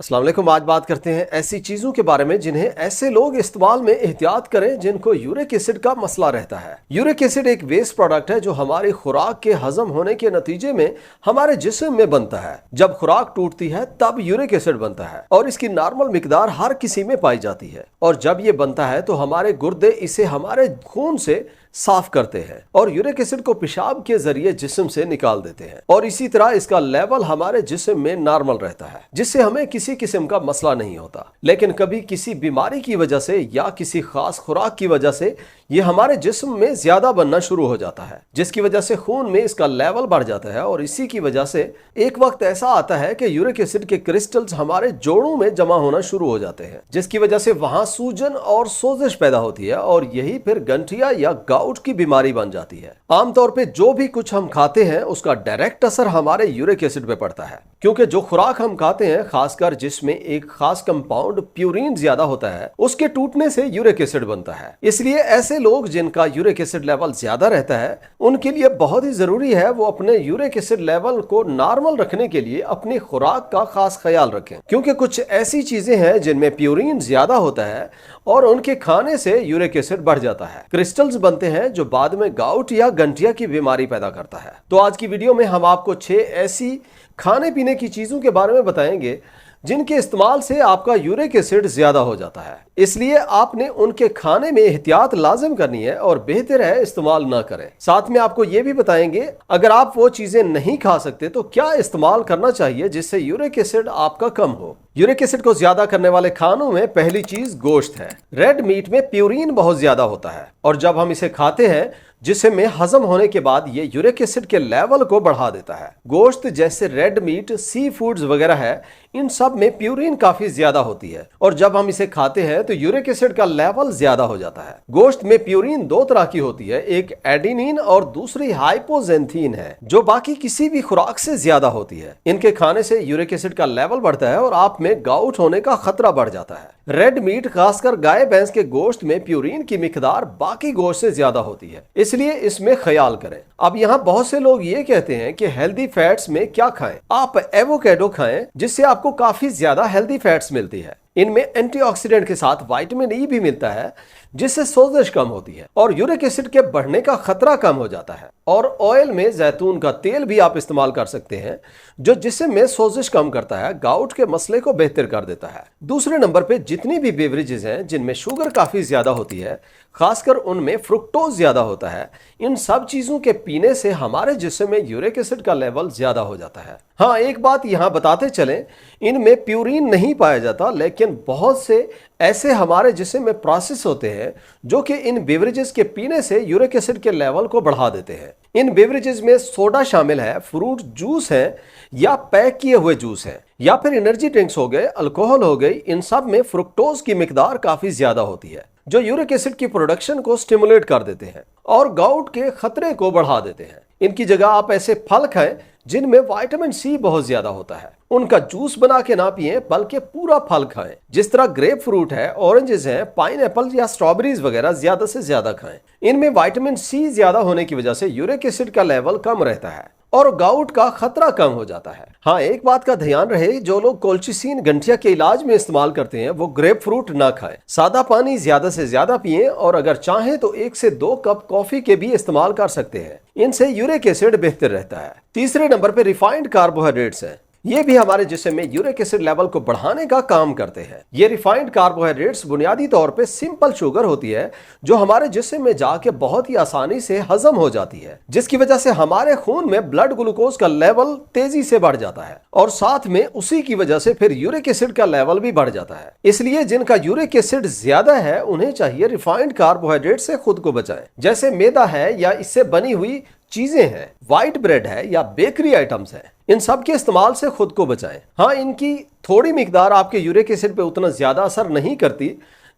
अस्सलाम वालेकुम। आज बात करते हैं ऐसी चीज़ों के बारे में जिन्हें ऐसे लोग इस्तेमाल में एहतियात करें जिनको यूरिक एसिड का मसला रहता है। यूरिक एसिड एक वेस्ट प्रोडक्ट है जो हमारी खुराक के हजम होने के नतीजे में हमारे जिस्म में बनता है। जब खुराक टूटती है तब यूरिक एसिड बनता है और इसकी नॉर्मल मिकदार हर किसी में पाई जाती है। और जब ये बनता है तो हमारे गुर्दे इसे हमारे खून से साफ करते हैं और यूरिक एसिड को पेशाब के जरिए जिस्म से निकाल देते हैं और इसी तरह इसका लेवल हमारे जिस्म में नॉर्मल रहता है, जिससे हमें किसी किस्म का मसला नहीं होता। लेकिन कभी किसी बीमारी की वजह से या किसी खास खुराक की वजह से ये हमारे जिस्म में ज्यादा बनना शुरू हो जाता है, जिसकी वजह से खून में इसका लेवल बढ़ जाता है और इसी की वजह से एक वक्त ऐसा आता है कि यूरिक एसिड के क्रिस्टल्स हमारे जोड़ों में जमा होना शुरू हो जाते हैं, जिसकी वजह से वहां सूजन और सोजिश पैदा होती है और यही फिर गंठिया या गाउट की बीमारी बन जाती है। आमतौर पे जो भी कुछ हम खाते हैं उसका डायरेक्ट असर हमारे यूरिक एसिड पे पड़ता है, क्योंकि जो खुराक हम खाते हैं खासकर जिसमें एक खास कंपाउंड प्यूरिन ज्यादा होता है उसके टूटने से यूरिक एसिड बनता है। इसलिए ऐसे लोग जिनका यूरिक एसिड लेवल ज्यादा रहता है उनके लिए बहुत ही जरूरी है वो अपने यूरिक एसिड लेवल को नॉर्मल रखने के लिए अपनी खुराक का खास ख्याल रखें, क्योंकि कुछ ऐसी चीजें हैं जिनमें प्यूरिन ज्यादा होता है और उनके खाने से यूरिक एसिड बढ़ जाता है। क्रिस्टल्स बनते हैं जो बाद में गाउट या गंठिया की बीमारी पैदा करता है। तो आज की वीडियो में हम आपको 6 ऐसी खाने पीने की चीजों के बारे में बताएंगे जिनके इस्तेमाल से आपका यूरिक एसिड ज्यादा हो जाता है। इसलिए आपने उनके खाने में एहतियात लाजिम करनी है और बेहतर है इस्तेमाल ना करें। साथ में आपको ये भी बताएंगे अगर आप वो चीजें नहीं खा सकते तो क्या इस्तेमाल करना चाहिए जिससे यूरिक एसिड आपका कम हो। यूरिक एसिड को ज्यादा करने वाले खानों में पहली चीज गोश्त है। रेड मीट में प्यूरिन बहुत ज्यादा होता है और जब हम इसे खाते हैं जिससे में हजम होने के बाद ये यूरिक एसिड के लेवल को बढ़ा देता है। गोश्त जैसे रेड मीट, सी फूड्स वगैरह है, इन सब में प्यूरिन काफी ज्यादा होती है और जब हम इसे खाते हैं तो यूरिक एसिड का लेवल ज्यादा हो जाता है। गोश्त में प्यूरिन 2 तरह की होती है, एक एडेनिन और दूसरी हाइपोजेंथीन है जो बाकी किसी भी खुराक से ज्यादा होती है। इनके खाने से यूरिक एसिड का लेवल बढ़ता है और आप में गाउट होने का खतरा बढ़ जाता है। रेड मीट खासकर गाय भैंस के गोश्त में प्यूरिन की मिकदार बाकी गोश्त से ज्यादा होती है, इसलिए इसमें ख्याल करें। अब यहाँ बहुत से लोग ये कहते हैं कि हेल्दी फैट्स में क्या खाएं। आप एवोकेडो खाएं जिससे आपको काफी ज्यादा हेल्दी फैट्स मिलती है। इनमें एंटीऑक्सीडेंट के साथ विटामिन ई भी मिलता है जिससे सोजिश कम होती है और यूरिक एसिड के बढ़ने का खतरा कम हो जाता है। और ऑयल में जैतून का तेल भी आप इस्तेमाल कर सकते हैं जो जिस्म में सोजिश कम करता है, गाउट के मसले को बेहतर कर देता है। दूसरे नंबर पे जितनी भी बेवरेजेस हैं जिनमें शुगर काफी ज्यादा होती है, खासकर उनमें फ्रुक्टोज ज्यादा होता है, इन सब चीजों के पीने से हमारे जिस्म में यूरिक एसिड का लेवल ज्यादा हो जाता है। हाँ, एक बात यहाँ बताते चलें, इनमें प्यूरिन नहीं पाया जाता लेकिन बहुत से ऐसे हमारे जिस्म में प्रोसेस होते हैं जो कि इन बेवरेजेस के पीने से यूरिक एसिड के लेवल को बढ़ा देते हैं। इन बेवरेजेस में सोडा शामिल है, फ्रूट जूस है या पैक किए हुए जूस है या फिर एनर्जी ड्रिंक्स हो गए, अल्कोहल हो गई, इन सब में फ्रुक्टोज की मिकदार काफी ज्यादा होती है जो यूरिक एसिड की प्रोडक्शन को स्टिमुलेट कर देते हैं और गाउट के खतरे को बढ़ा देते हैं। इनकी जगह आप ऐसे फल खाएं जिनमें विटामिन सी बहुत ज्यादा होता है, उनका जूस बना के ना पिए बल्कि पूरा फल खाएं। जिस तरह ग्रेप फ्रूट है, ऑरेंजेस हैं, पाइनएप्पल या स्ट्रॉबेरीज वगैरह ज्यादा से ज्यादा खाएं। इनमें विटामिन सी ज्यादा होने की वजह से यूरिक एसिड का लेवल कम रहता है और गाउट का खतरा कम हो जाता है। हाँ, एक बात का ध्यान रहे, जो लोग कोल्चिसिन गंठिया के इलाज में इस्तेमाल करते हैं वो ग्रेप फ्रूट ना खाएं। सादा पानी ज्यादा से ज्यादा पिएं और अगर चाहें तो 1 से 2 कप कॉफी के भी इस्तेमाल कर सकते हैं। इनसे यूरिक एसिड बेहतर रहता है। तीसरे नंबर पे रिफाइंड कार्बोहाइड्रेट्स हैं। ये भी हमारे जिस्म में यूरिक एसिड लेवल को बढ़ाने का काम करते हैं। ये रिफाइंड कार्बोहाइड्रेट्स बुनियादी तौर पे सिंपल शुगर होती है जो हमारे जिस्म में जाके बहुत ही आसानी से हजम हो जाती है, जिसकी वजह से हमारे खून में ब्लड ग्लूकोज का लेवल तेजी से बढ़ जाता है और साथ में उसी की वजह से फिर यूरिक एसिड का लेवल भी बढ़ जाता है। इसलिए जिनका यूरिक एसिड ज्यादा है उन्हें चाहिए रिफाइंड कार्बोहाइड्रेट से खुद को बचाएं, जैसे मैदा है या इससे बनी हुई चीजें हैं, व्हाइट ब्रेड है या बेकरी आइटम्स हैं, इन सब के इस्तेमाल से खुद को बचाएं। हाँ, इनकी थोड़ी मिकदार आपके यूरिक एसिड पे उतना ज्यादा असर नहीं करती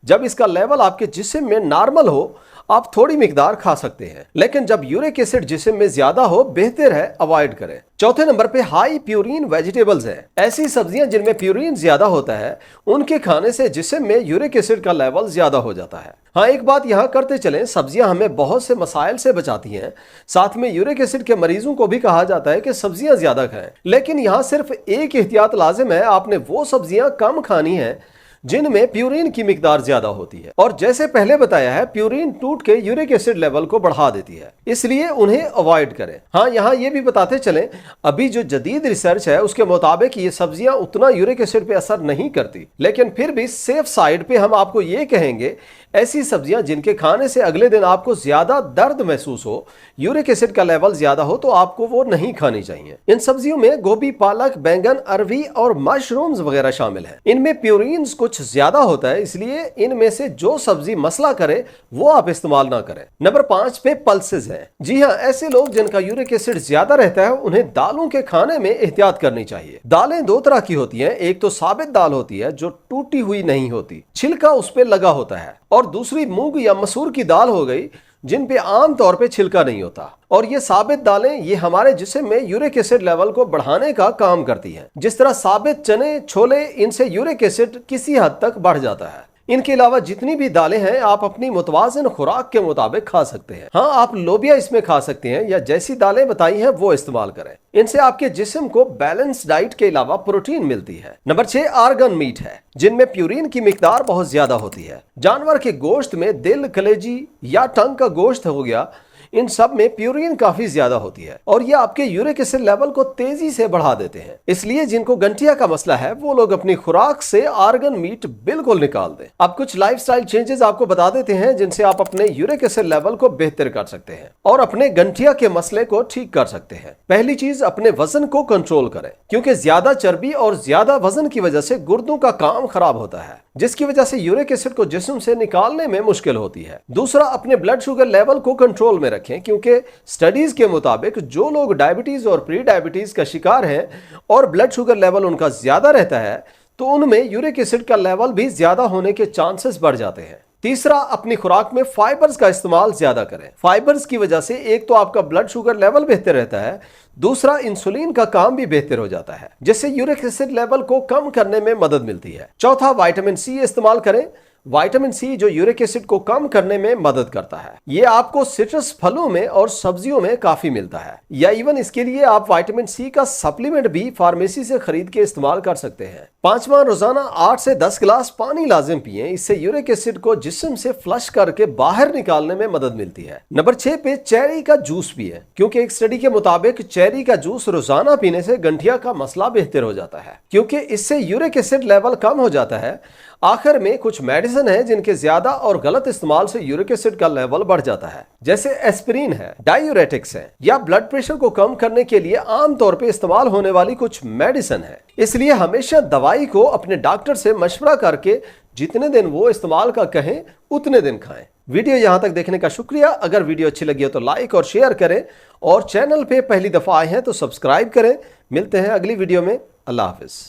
जब इसका लेवल आपके जिस्म में नॉर्मल हो आप थोड़ी मिकदार खा सकते हैं, लेकिन जब यूरिक एसिड जिस्म में ज्यादा हो बेहतर है अवॉइड करें। चौथे नंबर पे हाई प्यूरिन वेजिटेबल्स हैं। ऐसी सब्जियां जिनमें प्यूरिन ज्यादा होता है उनके खाने से जिस्म में यूरिक एसिड का लेवल ज्यादा हो जाता है। हाँ, एक बात यहाँ करते चलें, सब्जियां हमें बहुत से मसाइल से बचाती हैं। साथ में यूरिक एसिड के मरीजों को भी कहा जाता है कि सब्जियां ज्यादा खाएं, लेकिन यहाँ सिर्फ एक एहतियात लाजिम है, आपने वो सब्जियां कम खानी है जिनमें प्यूरिन की मिकदार ज्यादा होती है, और जैसे पहले बताया है प्यूरिन टूट के यूरिक एसिड लेवल को बढ़ा देती है, इसलिए उन्हें अवॉइड करें। हाँ, यहाँ ये भी बताते चलें, अभी जो जदीद रिसर्च है उसके मुताबिक ये सब्जियां उतना यूरिक एसिड पे असर नहीं करती, लेकिन फिर भी सेफ साइड पे हम आपको ये कहेंगे ऐसी सब्जियां जिनके खाने से अगले दिन आपको ज्यादा दर्द महसूस हो, यूरिक एसिड का लेवल ज्यादा हो, तो आपको वो नहीं खानी चाहिए। इन सब्जियों में गोभी, पालक, बैंगन, अरवी और मशरूम्स वगैरह शामिल हैं। इनमें प्यूरिन कुछ ज्यादा होता है, इसलिए इनमें से जो सब्जी मसला करे वो आप इस्तेमाल ना करें। नंबर 5 पे पल्सेस हैं। जी हाँ, ऐसे लोग जिनका यूरिक एसिड ज्यादा रहता है उन्हें दालों के खाने में एहतियात करनी चाहिए। दालें दो तरह की होती हैं, एक तो साबित दाल होती है जो टूटी हुई नहीं होती, छिलका उस पे लगा होता है, और दूसरी मूंग या मसूर की दाल हो गई जिन पे आम तौर पे छिलका नहीं होता। और ये साबित दालें ये हमारे जिस्म में यूरिक एसिड लेवल को बढ़ाने का काम करती हैं। जिस तरह साबित चने, छोले, इनसे यूरिक एसिड किसी हद तक बढ़ जाता है। इनके अलावा जितनी भी दालें हैं आप अपनी मुतवाज़िन खुराक के मुताबिक खा सकते हैं। हाँ, आप लोबिया इसमें खा सकते हैं या जैसी दालें बताई हैं वो इस्तेमाल करें। इनसे आपके जिस्म को बैलेंस डाइट के अलावा प्रोटीन मिलती है। नंबर 6 आर्गन मीट है, जिनमें प्यूरिन की मिकदार बहुत ज्यादा होती है। जानवर के गोश्त में दिल, कलेजी या टंग का गोश्त हो गया, इन सब में प्यूरिन काफी ज्यादा होती है और ये आपके यूरिक एसिड लेवल को तेजी से बढ़ा देते हैं। इसलिए जिनको गंठिया का मसला है वो लोग अपनी खुराक से आर्गन मीट बिल्कुल निकाल दें। अब कुछ लाइफस्टाइल चेंजेस आपको बता देते हैं जिनसे आप अपने यूरिक एसिड लेवल को बेहतर कर सकते हैं और अपने गंठिया के मसले को ठीक कर सकते हैं। पहली चीज, अपने वजन को कंट्रोल करें, क्योंकि ज्यादा चर्बी और ज्यादा वजन की वजह से गुर्दों का काम खराब होता है, जिसकी वजह से यूरिक एसिड को जिस्म से निकालने में मुश्किल होती है। दूसरा, अपने ब्लड शुगर लेवल को कंट्रोल में रखें, क्योंकि स्टडीज के मुताबिक जो लोग डायबिटीज और प्री डायबिटीज का शिकार हैं और ब्लड शुगर लेवल उनका ज्यादा रहता है तो उनमें यूरिक एसिड का लेवल भी ज्यादा होने के चांसेस बढ़ जाते हैं। तीसरा, अपनी खुराक में फाइबर्स का इस्तेमाल ज्यादा करें। फाइबर्स की वजह से एक तो आपका ब्लड शुगर लेवल बेहतर रहता है, दूसरा इंसुलिन का काम भी बेहतर हो जाता है, जिससे यूरिक एसिड लेवल को कम करने में मदद मिलती है। चौथा, विटामिन सी इस्तेमाल करें। विटामिन सी जो यूरिक एसिड को कम करने में मदद करता है, ये आपको सिट्रस फलों में और सब्जियों में काफी मिलता है, या इवन इसके लिए आप विटामिन सी का सप्लीमेंट भी फार्मेसी से खरीद के इस्तेमाल कर सकते हैं। पांचवा, रोजाना 8 से 10 गिलास पानी लाजिम पिएं, इससे यूरिक एसिड को जिस्म से फ्लश करके बाहर निकालने में मदद मिलती है। नंबर 6 पे चेरी का जूस पिएं, क्योंकि एक स्टडी के मुताबिक चेरी का जूस रोजाना पीने से गंठिया का मसला बेहतर हो जाता है, क्योंकि इससे यूरिक एसिड लेवल कम हो जाता है। आखिर में कुछ मेडिसिन है जिनके ज्यादा और गलत इस्तेमाल से यूरिक एसिड का लेवल बढ़ जाता है, जैसे एस्पिरिन है, डायूरेटिक्स है, या ब्लड प्रेशर को कम करने के लिए आमतौर पे इस्तेमाल होने वाली कुछ मेडिसिन है। इसलिए हमेशा दवाई को अपने डॉक्टर से मशवरा करके जितने दिन वो इस्तेमाल का कहें उतने दिन खाएं। वीडियो यहां तक देखने का शुक्रिया। अगर वीडियो अच्छी लगी हो तो लाइक और शेयर करें, और चैनल पे पहली दफा आए हैं तो सब्सक्राइब करें। मिलते हैं अगली वीडियो में। अल्लाह हाफिज।